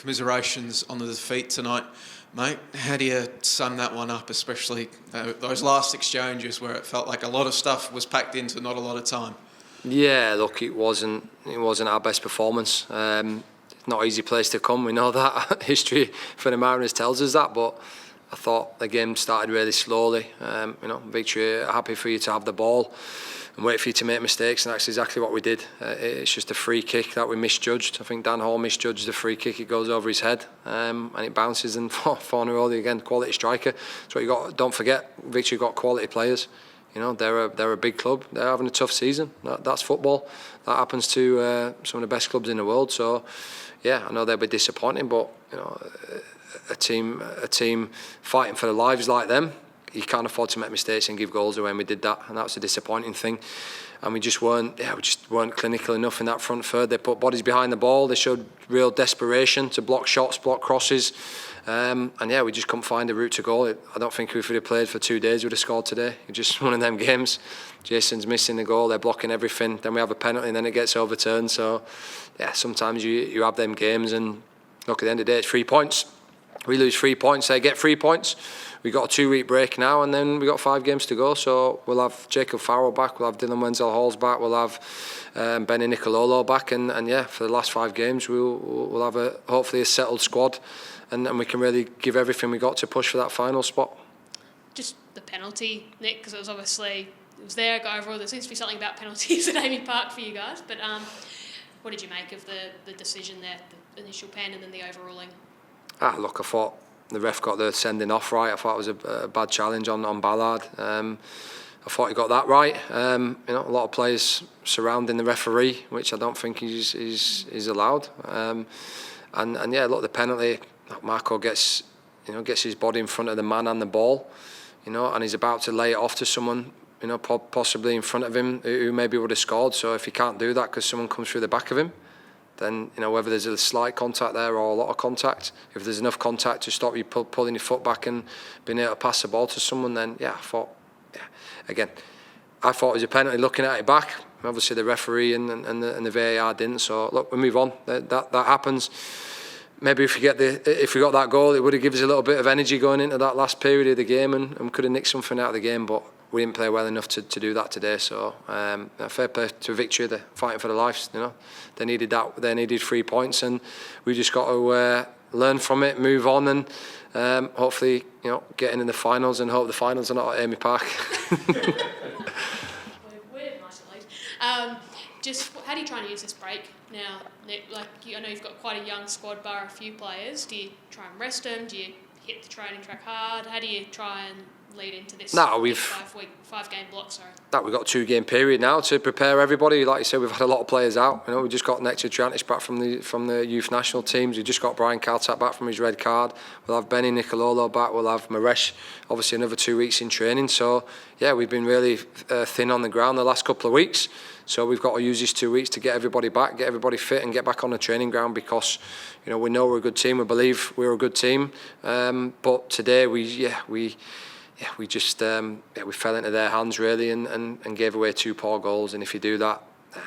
commiserations on the defeat tonight, mate. How do you sum that one up, especially those last exchanges where it felt like a lot of stuff was packed into not a lot of time? Yeah, look, it wasn't our best performance. Not an easy place to come. We know that history for the Mariners tells us that, but I thought the game started really slowly. Victory, happy for you to have the ball and wait for you to make mistakes, and that's exactly what we did. It's just a free kick that we misjudged. I think Dan Hall misjudged the free kick. It goes over his head, and it bounces, and 4-0 again, quality striker. That's what you got. Don't forget, Victory got quality players. You know, they're a big club. They're having a tough season. That's football. That happens to some of the best clubs in the world. So, yeah, I know they'll be disappointing, but you know, a team fighting for their lives like them, you can't afford to make mistakes and give goals away, and we did that, and that was a disappointing thing. And we just weren't clinical enough in that front third. They put bodies behind the ball. They showed real desperation to block shots, block crosses, and we just couldn't find a route to goal. I don't think if we'd have played for 2 days, we'd have scored today. It's just one of them games. Jason's missing the goal. They're blocking everything. Then we have a penalty, and then it gets overturned. So, yeah, sometimes you have them games, and look, at the end of the day, it's 3 points. We lose 3 points. They get 3 points. We got a 2-week break now, and then we got 5 games to go. So we'll have Jacob Farrell back, we'll have Dylan Wenzel-Halls back, we'll have Benny Nicololo back, and for the last 5 games we'll have hopefully a settled squad, and we can really give everything we got to push for that final spot. Just the penalty, Nick, because it was there, got overall. There seems to be something about penalties at Amy Park for you guys, but what did you make of the decision there, the initial pen and then the overruling? Look, I thought the ref got the sending off right. I thought it was a bad challenge on Ballard. I thought he got that right. A lot of players surrounding the referee, which I don't think is allowed. Look, the penalty. Marco gets his body in front of the man and the ball, and he's about to lay it off to someone, possibly in front of him who maybe would have scored. So if he can't do that because someone comes through the back of him, then whether there's a slight contact there or a lot of contact, if there's enough contact to stop you pulling your foot back and being able to pass the ball to someone, then I thought it was a penalty looking at it back. Obviously the referee and the VAR didn't, so look, we move on. That happens. Maybe if we got that goal, it would have given us a little bit of energy going into that last period of the game, and could have nicked something out of the game, but we didn't play well enough to do that today. So fair play to Victory. They're fighting for their lives. They needed that. They needed 3 points, and we just got to learn from it, move on, and hopefully get in the finals. And hope the finals are not at Amy Park. We're nice and late. Just how do you try and use this break now, Nick? Like, I know you've got quite a young squad, bar a few players. Do you try and rest them? Do you hit the training track hard? How do you try and lead into this 5-game block? We've got a 2-game period now to prepare everybody. Like you said, we've had a lot of players out. We just got Nectar Triantis back from the youth national teams. We just got Brian Kaltak back from his red card. We'll have Benny Nicololo back. We'll have Maresh, obviously another 2 weeks in training. So we've been really thin on the ground the last couple of weeks. So we've got to use these 2 weeks to get everybody back, get everybody fit, and get back on the training ground, because we know we're a good team. We believe we're a good team. But today we fell into their hands really, and gave away 2 poor goals. And if you do that,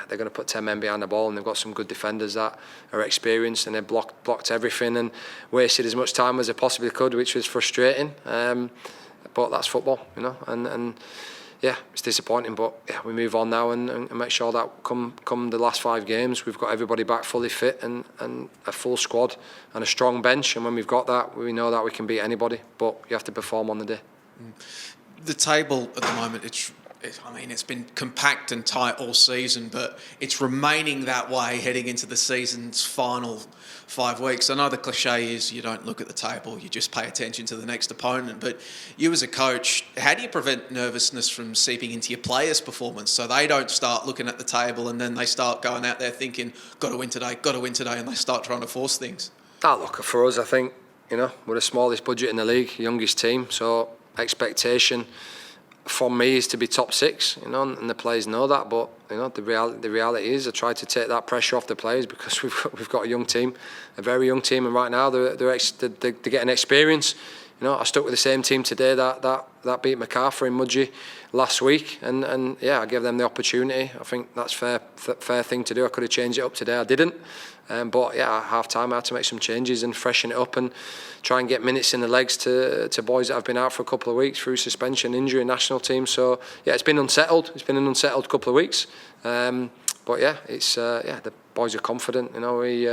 they're going to put 10 men behind the ball, and they've got some good defenders that are experienced, and they blocked everything and wasted as much time as they possibly could, which was frustrating. But that's football, and it's disappointing. But we move on now and make sure that come the last 5 games, we've got everybody back fully fit and a full squad and a strong bench. And when we've got that, we know that we can beat anybody. But you have to perform on the day. The table at the moment, it's been compact and tight all season, but it's remaining that way heading into the season's final 5 weeks. I know the cliche is you don't look at the table, you just pay attention to the next opponent. But you as a coach, how do you prevent nervousness from seeping into your players' performance so they don't start looking at the table and then they start going out there thinking, got to win today, and they start trying to force things? Look, for us, I think, we're the smallest budget in the league, youngest team, so expectation from me is to be top 6, and the players know that. But the reality is, I try to take that pressure off the players, because we've got a young team, a very young team, and right now they're getting experience. I stuck with the same team today that beat MacArthur in Mudgee last week, and I gave them the opportunity. I think that's fair thing to do. I could have changed it up today, I didn't. But yeah, at half time I had to make some changes and freshen it up and try and get minutes in the legs to boys that have been out for a couple of weeks through suspension, injury, national team. So yeah, it's been unsettled. It's been an unsettled couple of weeks. But yeah, it's the boys are confident. We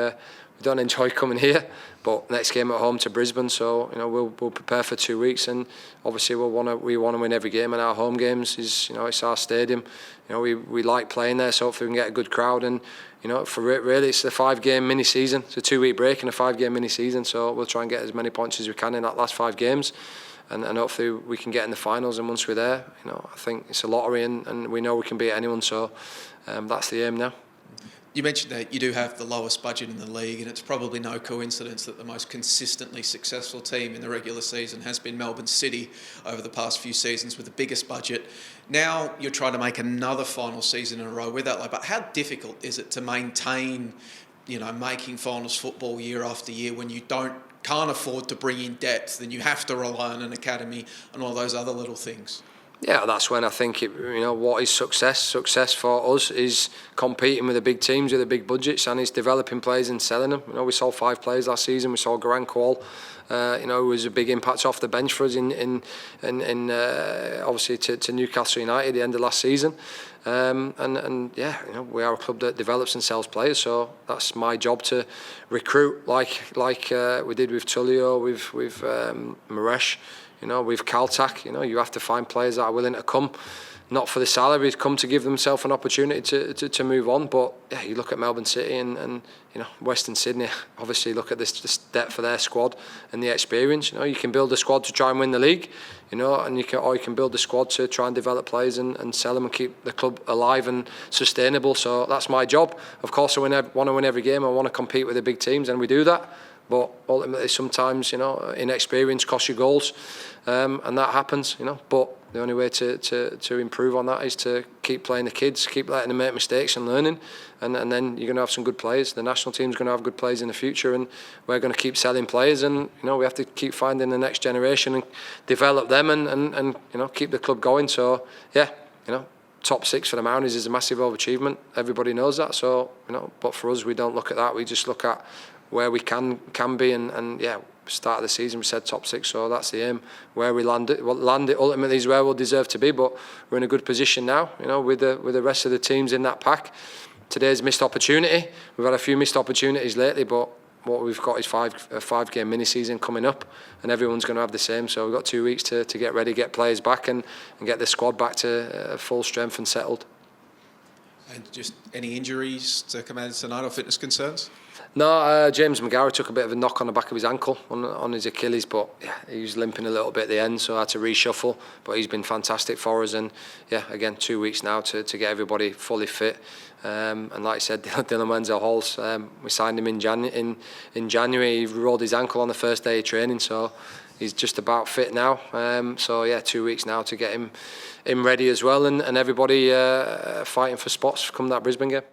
don't enjoy coming here, but next game at home to Brisbane, so we'll prepare for 2 weeks, and obviously we want to win every game, and our home games is it's our stadium. We like playing there, so hopefully we can get a good crowd, and really it's a 5-game mini season. It's a 2-week break and a 5-game mini season, so we'll try and get as many points as we can in that last 5 games. And hopefully we can get in the finals, and once we're there, I think it's a lottery, and we know we can beat anyone, so that's the aim now. You mentioned that you do have the lowest budget in the league, and it's probably no coincidence that the most consistently successful team in the regular season has been Melbourne City over the past few seasons with the biggest budget. Now you're trying to make another final season in a row with that, but how difficult is it to maintain, making finals football year after year when you can't afford to bring in depth, and you have to rely on an academy and all those other little things? Yeah, that's when I think what is success? Success for us is competing with the big teams with the big budgets, and it's developing players and selling them. We sold 5 players last season. We sold Garang Kual, who was a big impact off the bench for us in obviously to Newcastle United at the end of last season. We are a club that develops and sells players, so that's my job to recruit like we did with Tullio, with Maresh. With Caltac, you have to find players that are willing to come, not for the salaries, come to give themselves an opportunity to move on. But yeah, you look at Melbourne City and Western Sydney. Obviously, look at this depth of their squad and the experience. You can build a squad to try and win the league, and you can build a squad to try and develop players and sell them and keep the club alive and sustainable. So that's my job. Of course, I want to win every game. I want to compete with the big teams, and we do that. But ultimately, sometimes inexperience costs you goals, and that happens. But the only way to improve on that is to keep playing the kids, keep letting them make mistakes and learning, and then you're going to have some good players. The national team's going to have good players in the future, and we're going to keep selling players, and we have to keep finding the next generation and develop them, and keep the club going. So yeah, top 6 for the Mariners is a massive overachievement. Everybody knows that. So but for us, we don't look at that. We just look at where we can be, and start of the season we said top 6, so that's the aim. Where we land it ultimately is where we'll deserve to be, but we're in a good position now, with the rest of the teams in that pack. Today's missed opportunity. We've had a few missed opportunities lately, but what we've got is a 5-game mini season coming up, and everyone's going to have the same. So we've got 2 weeks to get ready, get players back, and get the squad back to full strength and settled. And just any injuries to come out of tonight or fitness concerns? No, James Montgomery took a bit of a knock on the back of his ankle on his Achilles, but he was limping a little bit at the end, so I had to reshuffle. But he's been fantastic for us, and again 2 weeks now to get everybody fully fit. And like I said, Dylan Wenzel-Halls, we signed him in January. He rolled his ankle on the first day of training, so he's just about fit now. 2 weeks now to get him ready as well, and everybody fighting for spots come that Brisbane game.